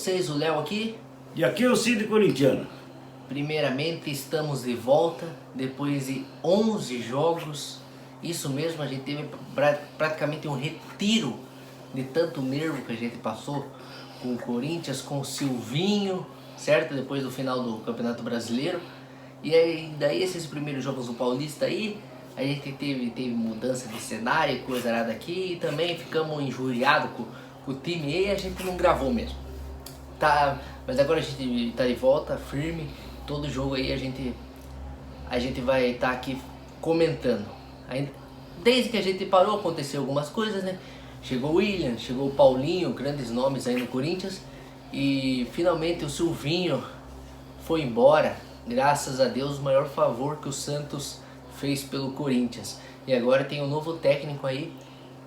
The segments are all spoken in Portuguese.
vocês, o Léo aqui. E aqui é o Cid Corintiano. Primeiramente estamos de volta depois de 11 jogos. Isso mesmo, a gente teve praticamente um retiro de tanto nervo que a gente passou com o Corinthians, com o Silvinho, certo? Depois do final do Campeonato Brasileiro. E aí, daí esses primeiros jogos do Paulista aí, a gente teve mudança de cenário, coisa nada aqui, e também ficamos injuriados com o time aí, a gente não gravou mesmo. Tá, mas agora a gente tá de volta, firme. Todo jogo aí a gente vai estar aqui comentando. Desde que a gente parou aconteceu algumas coisas, né? Chegou o William, chegou o Paulinho, grandes nomes aí no Corinthians. E finalmente o Silvinho foi embora. Graças a Deus, o maior favor que o Santos fez pelo Corinthians. E agora tem um novo técnico aí,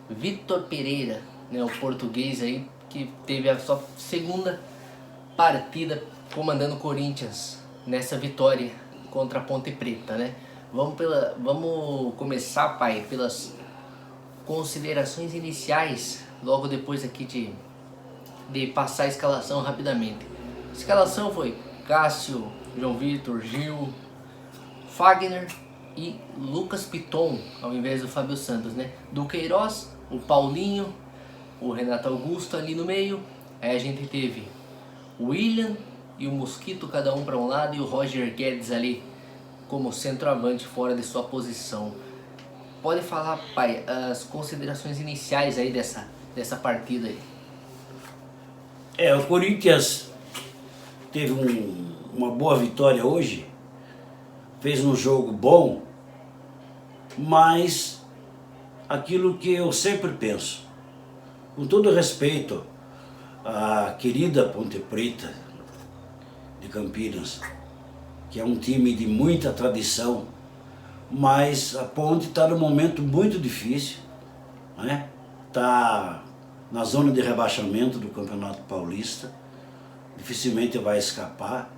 Vitor Pereira, né? O português aí que teve a sua segunda partida comandando o Corinthians nessa vitória contra a Ponte Preta, né? Vamos começar, pai, pelas considerações iniciais, logo depois aqui de passar a escalação rapidamente. A escalação foi Cássio, João Vitor, Gil, Fagner e Lucas Piton, ao invés do Fábio Santos, né? Duqueiroz, o Paulinho, o Renato Augusto ali no meio. Aí a gente teve o William e o Mosquito, cada um para um lado, e o Roger Guedes ali como centroavante fora de sua posição. Pode falar, pai, as considerações iniciais aí dessa partida aí. O Corinthians teve uma boa vitória hoje, fez um jogo bom, mas aquilo que eu sempre penso, com todo respeito à querida Ponte Preta de Campinas, que é um time de muita tradição, mas a Ponte está num momento muito difícil, né? Está na zona de rebaixamento do Campeonato Paulista, dificilmente vai escapar,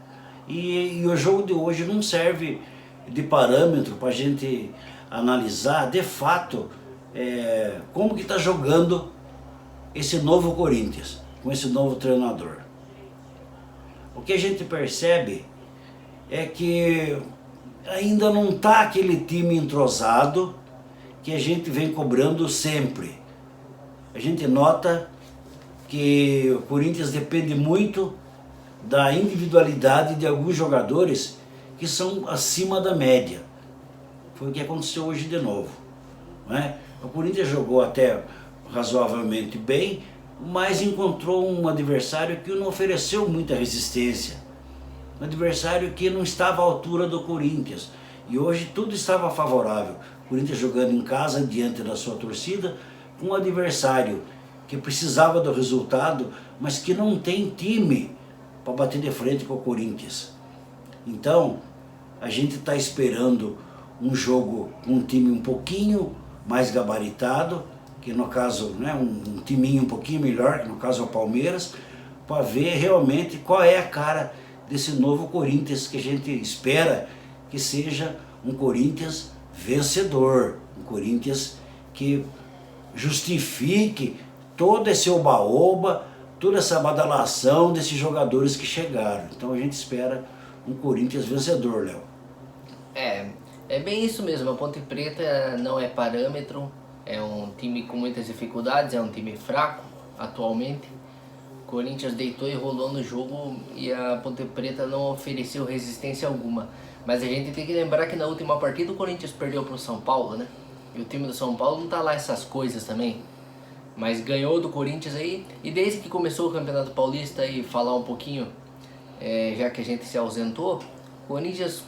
e o jogo de hoje não serve de parâmetro para a gente analisar de fato como que está jogando esse novo Corinthians, com esse novo treinador. O que a gente percebe é que ainda não está aquele time entrosado que a gente vem cobrando sempre. A gente nota que o Corinthians depende muito da individualidade de alguns jogadores que são acima da média. Foi o que aconteceu hoje de novo, não é? O Corinthians jogou até razoavelmente bem, mas encontrou um adversário que não ofereceu muita resistência. Um adversário que não estava à altura do Corinthians. E hoje tudo estava favorável. O Corinthians jogando em casa, diante da sua torcida, com um adversário que precisava do resultado, mas que não tem time para bater de frente com o Corinthians. Então, a gente está esperando um jogo com um time um pouquinho mais gabaritado, que no caso, né, um timinho um pouquinho melhor, que no caso é o Palmeiras, para ver realmente qual é a cara desse novo Corinthians que a gente espera que seja um Corinthians vencedor, um Corinthians que justifique todo esse oba-oba, toda essa badalação desses jogadores que chegaram. Então a gente espera um Corinthians vencedor, Léo. É bem isso mesmo, a Ponte Preta não é parâmetro, é um time com muitas dificuldades, é um time fraco atualmente. O Corinthians deitou e rolou no jogo e a Ponte Preta não ofereceu resistência alguma. Mas a gente tem que lembrar que na última partida o Corinthians perdeu para o São Paulo, né? E o time do São Paulo não tá lá essas coisas também. Mas ganhou do Corinthians aí. E desde que começou o Campeonato Paulista aí, falar um pouquinho, já que a gente se ausentou, o Corinthians,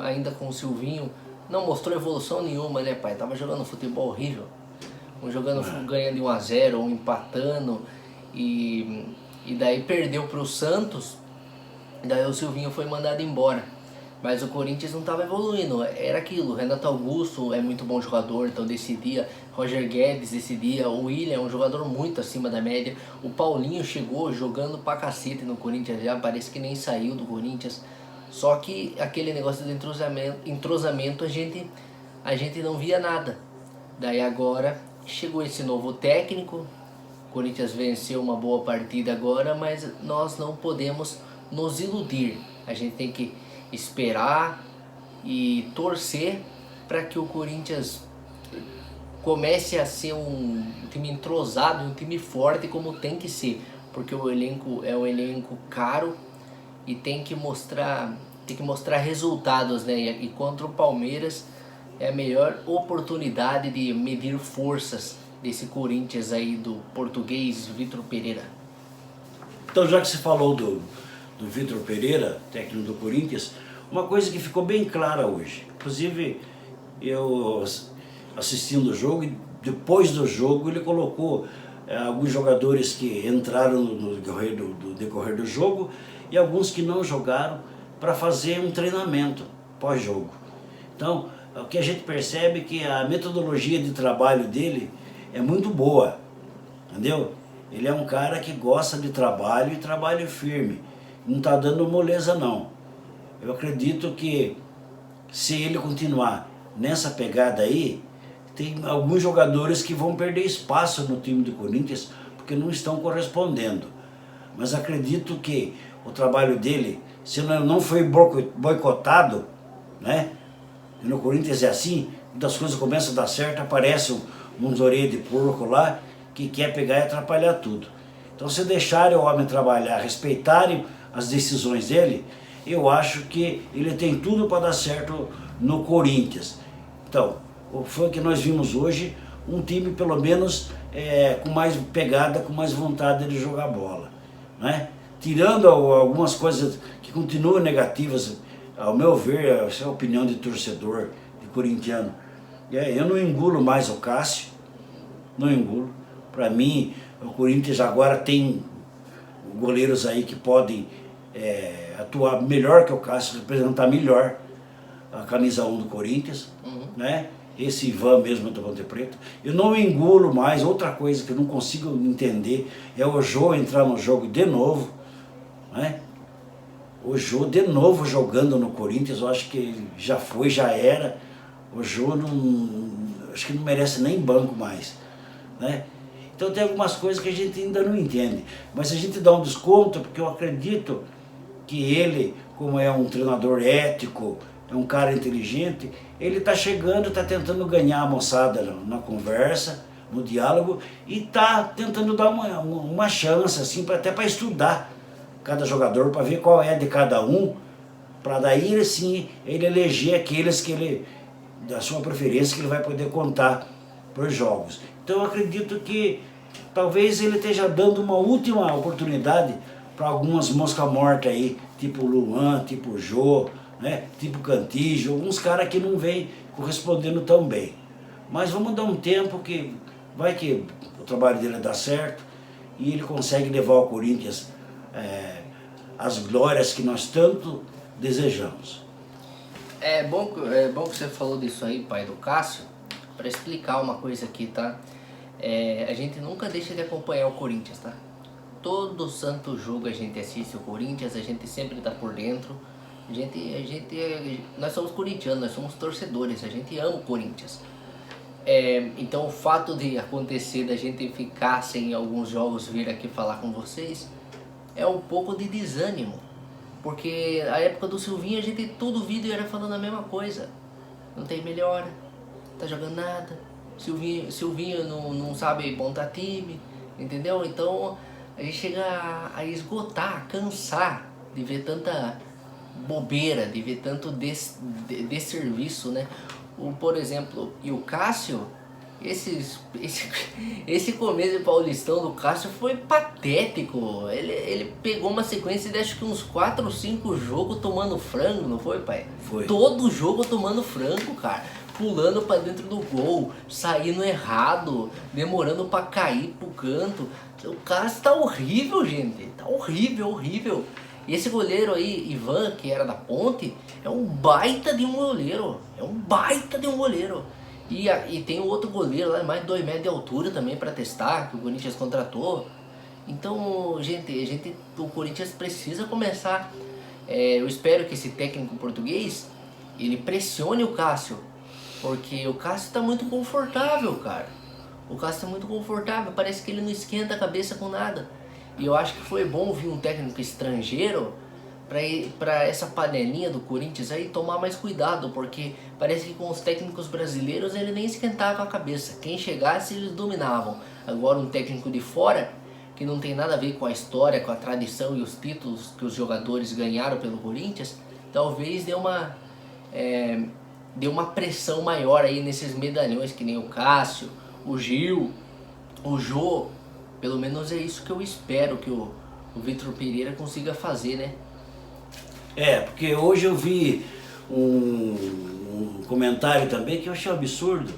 ainda com o Silvinho, não mostrou evolução nenhuma, né, pai? Tava jogando futebol horrível. Ganhando de 1-0 ou empatando. E daí perdeu para o Santos. Daí o Silvinho foi mandado embora. Mas o Corinthians não estava evoluindo, era aquilo. Renato Augusto é muito bom jogador, então decidia. Roger Guedes decidia. O William é um jogador muito acima da média. O Paulinho chegou jogando pra cacete no Corinthians, já parece que nem saiu do Corinthians. Só que aquele negócio do entrosamento a gente não via nada. Daí agora chegou esse novo técnico Corinthians venceu uma boa partida agora, mas nós não podemos nos iludir. A gente tem que esperar e torcer para que o Corinthians comece a ser um time entrosado, um time forte como tem que ser, porque o elenco é um elenco caro e tem que mostrar resultados, né? E contra o Palmeiras é a melhor oportunidade de medir forças desse Corinthians aí do português Vitor Pereira. Então, já que você falou do Vitor Pereira, técnico do Corinthians, uma coisa que ficou bem clara hoje, inclusive eu assistindo o jogo, e depois do jogo ele colocou alguns jogadores que entraram no decorrer do jogo e alguns que não jogaram para fazer um treinamento pós-jogo. Então, o que a gente percebe é que a metodologia de trabalho dele é muito boa, entendeu? Ele é um cara que gosta de trabalho e trabalho firme, não está dando moleza não. Eu acredito que se ele continuar nessa pegada aí, tem alguns jogadores que vão perder espaço no time do Corinthians porque não estão correspondendo. Mas acredito que o trabalho dele, se não foi boicotado, né? E no Corinthians é assim, muitas coisas começam a dar certo, aparece uns orelhas de porco lá que quer pegar e atrapalhar tudo. Então, se deixarem o homem trabalhar, respeitarem as decisões dele, eu acho que ele tem tudo para dar certo no Corinthians. Então, foi o que nós vimos hoje, um time pelo menos com mais pegada, com mais vontade de jogar bola, né? Tirando algumas coisas que continuam negativas, ao meu ver, essa é a opinião de torcedor, de corintiano. Eu não engulo mais o Cássio, não engulo. Para mim, o Corinthians agora tem goleiros aí que podem atuar melhor que o Cássio, representar melhor a camisa 1 do Corinthians, né? Esse Ivan mesmo do Ponte Preta. Eu não engulo mais. Outra coisa que eu não consigo entender é o Jô entrar no jogo de novo, né? O Jô de novo jogando no Corinthians, eu acho que já foi, já era. O Jô acho que não merece nem banco mais, né? Então tem algumas coisas que a gente ainda não entende, mas a gente dá um desconto porque eu acredito que ele, como é um treinador ético, é um cara inteligente, ele está chegando, está tentando ganhar a moçada na conversa, no diálogo, e está tentando dar uma chance, assim, até para estudar cada jogador, para ver qual é de cada um, para daí assim ele eleger aqueles que ele, da sua preferência, que ele vai poder contar para os jogos. Então eu acredito que talvez ele esteja dando uma última oportunidade para algumas mosca morta aí, tipo Luan, tipo Jô, né? Tipo Cantígio, alguns caras que não vêm correspondendo tão bem. Mas vamos dar um tempo que vai que o trabalho dele dá certo e ele consegue levar o Corinthians às glórias que nós tanto desejamos. É bom que você falou disso aí, pai do Cássio, para explicar uma coisa aqui, tá? A gente nunca deixa de acompanhar o Corinthians, tá? Todo santo jogo a gente assiste o Corinthians, a gente sempre tá por dentro. Nós somos corintianos, nós somos torcedores, a gente ama o Corinthians. Então o fato de acontecer da gente ficar sem alguns jogos vir aqui falar com vocês é um pouco de desânimo, porque a época do Silvinho a gente todo vídeo era falando a mesma coisa, não tem melhora, tá jogando nada, Silvinho não sabe montar time, entendeu? Então a gente chega a esgotar, a cansar de ver tanta bobeira, de ver tanto desserviço, né? Por exemplo, e o Cássio, esse começo de Paulistão do Cássio foi patético. Ele pegou uma sequência de acho que uns 4 ou 5 jogos tomando frango, não foi, pai? Foi. Todo jogo tomando frango, cara. Pulando pra dentro do gol, saindo errado, demorando pra cair pro canto. O Cássio tá horrível, gente. Tá horrível, horrível. E esse goleiro aí, Ivan, que era da Ponte, é um baita de um goleiro. É um baita de um goleiro. E tem um outro goleiro lá, mais de 2 metros de altura também para testar, que o Corinthians contratou. Então, gente, o Corinthians precisa começar. Eu espero que esse técnico português, ele pressione o Cássio. Porque o Cássio tá muito confortável, cara. O Cássio é muito confortável, parece que ele não esquenta a cabeça com nada. E eu acho que foi bom vir um técnico estrangeiro para essa panelinha do Corinthians aí tomar mais cuidado, porque parece que com os técnicos brasileiros ele nem esquentava a cabeça. Quem chegasse eles dominavam. Agora um técnico de fora, que não tem nada a ver com a história, com a tradição e os títulos que os jogadores ganharam pelo Corinthians, talvez dê uma pressão maior aí nesses medalhões, que nem o Cássio, o Gil, o Jô. Pelo menos é isso que eu espero que o Vitor Pereira consiga fazer, né? Porque hoje eu vi um comentário também que eu achei um absurdo.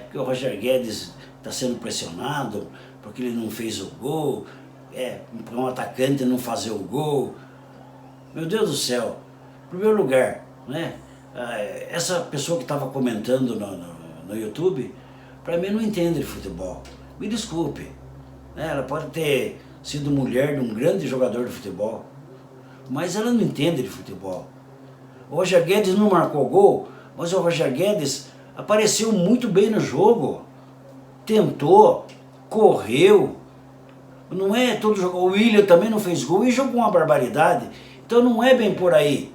Porque o Roger Guedes está sendo pressionado porque ele não fez o gol, para um atacante não fazer o gol. Meu Deus do céu, em primeiro lugar, né? Essa pessoa que estava comentando no YouTube, para mim não entende de futebol. Me desculpe, né? Ela pode ter sido mulher de um grande jogador de futebol, mas ela não entende de futebol. O Roger Guedes não marcou gol, mas o Roger Guedes apareceu muito bem no jogo. Tentou, correu. Não é todo jogo. O Willian também não fez gol e jogou uma barbaridade. Então não é bem por aí.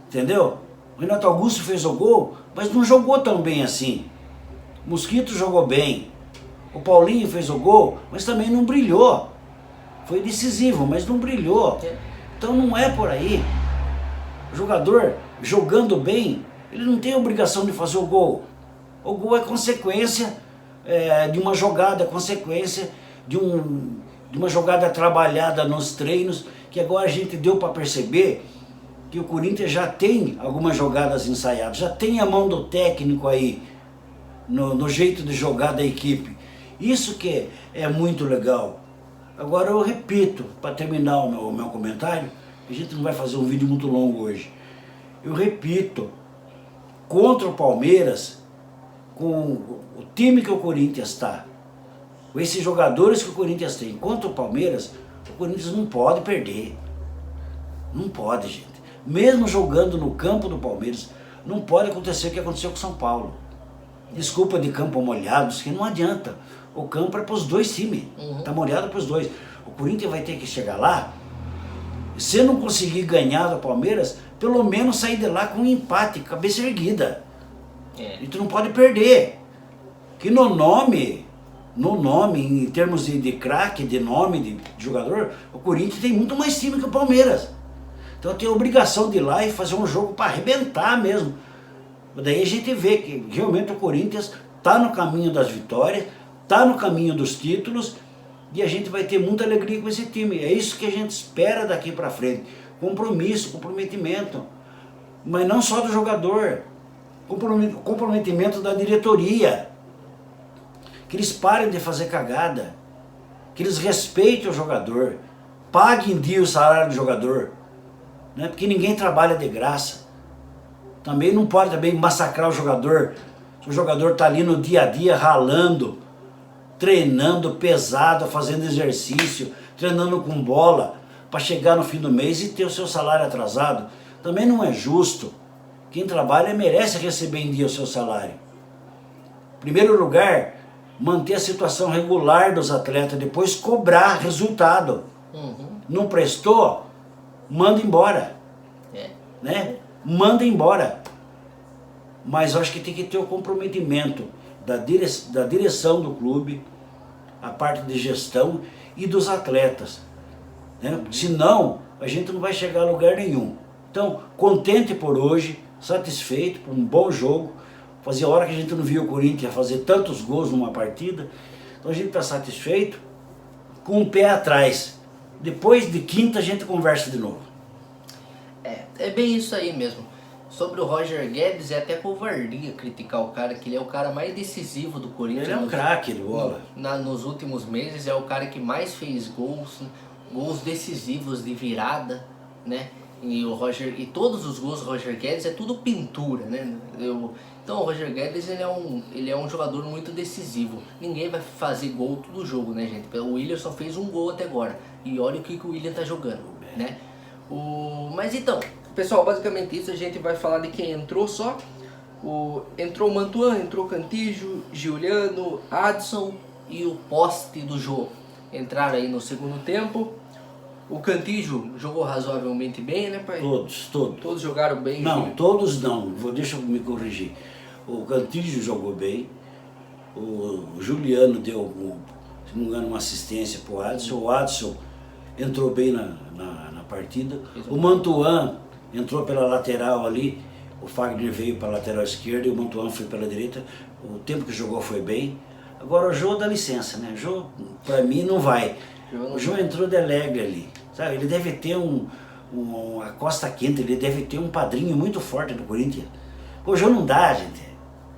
Entendeu? O Renato Augusto fez o gol, mas não jogou tão bem assim. O Mosquito jogou bem. O Paulinho fez o gol, mas também não brilhou. Foi decisivo, mas não brilhou. Então não é por aí. O jogador jogando bem, ele não tem obrigação de fazer o gol. O gol é consequência de uma jogada, consequência de uma jogada trabalhada nos treinos, que agora a gente deu para perceber que o Corinthians já tem algumas jogadas ensaiadas, já tem a mão do técnico aí, no jeito de jogar da equipe. Isso que é muito legal. Agora eu repito, para terminar o meu comentário, a gente não vai fazer um vídeo muito longo hoje. Eu repito, contra o Palmeiras, com o time que o Corinthians está, com esses jogadores que o Corinthians tem, contra o Palmeiras, o Corinthians não pode perder. Não pode, gente. Mesmo jogando no campo do Palmeiras, não pode acontecer o que aconteceu com o São Paulo. Desculpa de campo molhado, que não adianta. O campo é para os dois times. Está molhado para os dois. O Corinthians vai ter que chegar lá, se não conseguir ganhar do Palmeiras, pelo menos sair de lá com um empate, cabeça erguida. E tu não pode perder. Que no nome, em termos de craque, de nome, de jogador, o Corinthians tem muito mais time que o Palmeiras. Então tem a obrigação de ir lá e fazer um jogo para arrebentar mesmo. Daí a gente vê que realmente o Corinthians está no caminho das vitórias, está no caminho dos títulos, e a gente vai ter muita alegria com esse time. É isso que a gente espera daqui para frente. Compromisso, comprometimento. Mas não só do jogador. Comprometimento da diretoria. Que eles parem de fazer cagada. Que eles respeitem o jogador. Paguem em dia o salário do jogador. Né? Porque ninguém trabalha de graça. Também não pode massacrar o jogador. Se o jogador está ali no dia a dia ralando, treinando pesado, fazendo exercício, treinando com bola, para chegar no fim do mês e ter o seu salário atrasado. Também não é justo. Quem trabalha merece receber em dia o seu salário. Em primeiro lugar, manter a situação regular dos atletas, depois cobrar resultado. Não prestou? Manda embora. Né? Manda embora. Mas eu acho que tem que ter o comprometimento da direção do clube, a parte de gestão e dos atletas. Né? Senão, a gente não vai chegar a lugar nenhum. Então, contente por hoje, satisfeito por um bom jogo. Fazia hora que a gente não via o Corinthians fazer tantos gols numa partida. Então a gente está satisfeito, com o pé atrás. Depois de quinta a gente conversa de novo. É bem isso aí mesmo. Sobre o Roger Guedes, é até covardia criticar o cara, que ele é o cara mais decisivo do Corinthians. Ele é um craque de bola. Nos últimos meses, é o cara que mais fez gols decisivos de virada, né? E todos os gols do Roger Guedes é tudo pintura, né? Então o Roger Guedes ele é um jogador muito decisivo. Ninguém vai fazer gol todo jogo, né, gente? O Willian só fez um gol até agora. E olha o que o Willian tá jogando, né? Mas então, pessoal, basicamente isso. A gente vai falar de quem entrou só. Entrou o Mantuan, entrou Cantillo, Giuliano, Adson e o poste do Jô. Entraram aí no segundo tempo. O Cantillo jogou razoavelmente bem, né, pai? Todos. Todos jogaram bem? Não, todos não. Deixa eu me corrigir. O Cantillo jogou bem. O Giuliano deu, se não me engano, uma assistência para o Adson. O Adson entrou bem na partida. O Mantuan entrou pela lateral ali. O Fagner veio para a lateral esquerda e o Mantuan foi pela direita. O tempo que jogou foi bem. Agora o Jô dá licença, né? O Jô, para mim, não vai. O Jô entrou de alegre ali. Sabe? Ele deve ter a costa quente, ele deve ter um padrinho muito forte do Corinthians. O Jô não dá, gente.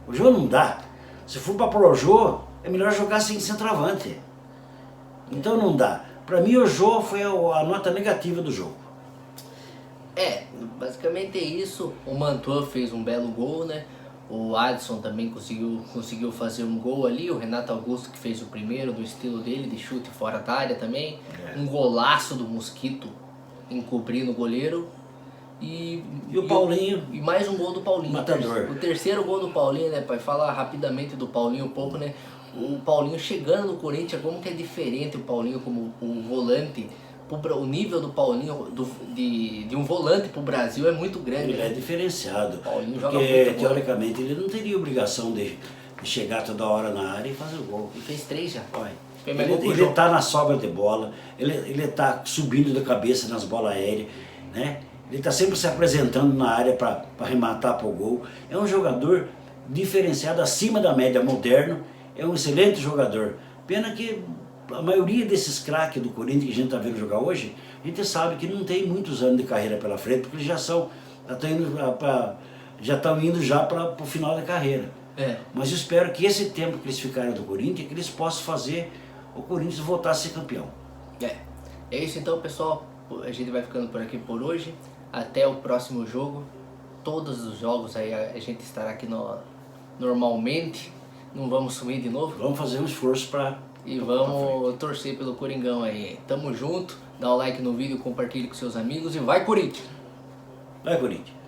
O Jô não dá. Se for para pôr o Jô, é melhor jogar sem centroavante. Então não dá. Para mim o Jô foi a nota negativa do jogo. Basicamente é isso. O Mantuan fez um belo gol, né? O Adson também conseguiu fazer um gol ali. O Renato Augusto que fez o primeiro, do estilo dele, de chute fora da área também. Um golaço do Mosquito encobrindo o goleiro. E o Paulinho. E mais um gol do Paulinho. Matador. O terceiro gol do Paulinho, né, pai? Falar rapidamente do Paulinho um pouco, né? O Paulinho chegando no Corinthians, como que é diferente o Paulinho como o volante. O nível do Paulinho, de um volante pro Brasil é muito grande. Ele é diferenciado. Paulinho joga porque, muito teoricamente, ele não teria obrigação de chegar toda hora na área e fazer o gol. Ele fez 3 já. Olha, Foi mais gol que o ele jogo. está na sobra de bola, ele está subindo da cabeça nas bolas aéreas, né? Ele está sempre se apresentando na área para arrematar para o gol. É um jogador diferenciado, acima da média, moderno. É um excelente jogador. Pena que a maioria desses craques do Corinthians que a gente está vendo jogar hoje, a gente sabe que não tem muitos anos de carreira pela frente, porque eles já estão indo para o final da carreira. Mas eu espero que esse tempo que eles ficaram do Corinthians, que eles possam fazer o Corinthians voltar a ser campeão. É isso então, pessoal. A gente vai ficando por aqui por hoje. Até o próximo jogo. Todos os jogos aí a gente estará aqui normalmente. Não vamos sumir de novo. Vamos fazer um esforço para... E vamos torcer pelo Coringão aí. Tamo junto. Dá um like no vídeo, compartilhe com seus amigos e vai Corinthians! Vai, Corinthians!